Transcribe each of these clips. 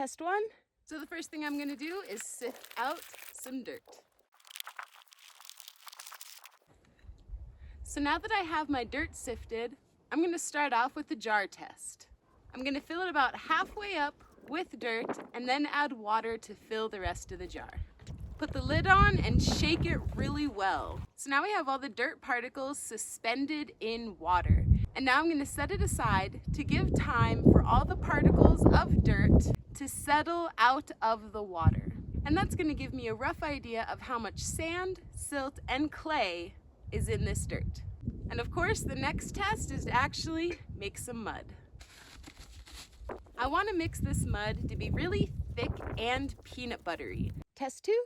test one. So the first thing I'm gonna do is sift out some dirt. So now that I have my dirt sifted, I'm gonna start off with the jar test. I'm gonna fill it about halfway up with dirt and then add water to fill the rest of the jar. Put the lid on and shake it really well. So now we have all the dirt particles suspended in water. And now I'm gonna set it aside to give time for all the particles of dirt to settle out of the water. And that's gonna give me a rough idea of how much sand, silt, and clay is in this dirt. And of course, the next test is to actually make some mud. I wanna mix this mud to be really thick and peanut buttery. Test two.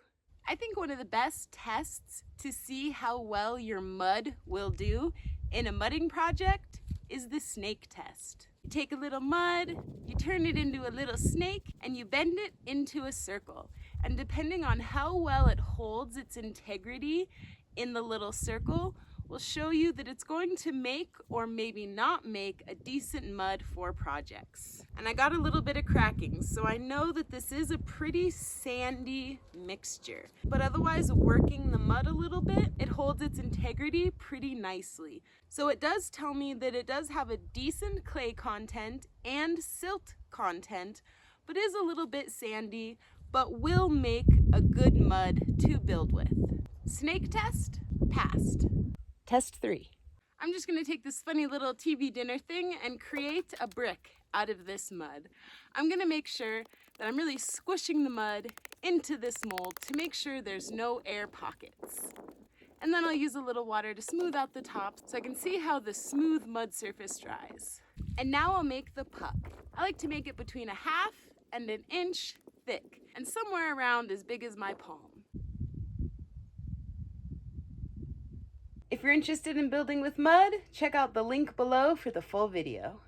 I think one of the best tests to see how well your mud will do in a mudding project is the snake test. You take a little mud, you turn it into a little snake, and you bend it into a circle. And depending on how well it holds its integrity in the little circle, will show you that it's going to make or maybe not make a decent mud for projects. And I got a little bit of cracking, so I know that this is a pretty sandy mixture. But otherwise, working the mud a little bit, it holds its integrity pretty nicely. So it does tell me that it does have a decent clay content and silt content, but is a little bit sandy, but will make a good mud to build with. Snake test, passed. Test three. I'm just gonna take this funny little TV dinner thing and create a brick out of this mud. I'm gonna make sure that I'm really squishing the mud into this mold to make sure there's no air pockets. And then I'll use a little water to smooth out the top so I can see how the smooth mud surface dries. And now I'll make the puck. I like to make it between a half and an inch thick and somewhere around as big as my palm. If you're interested in building with mud, check out the link below for the full video.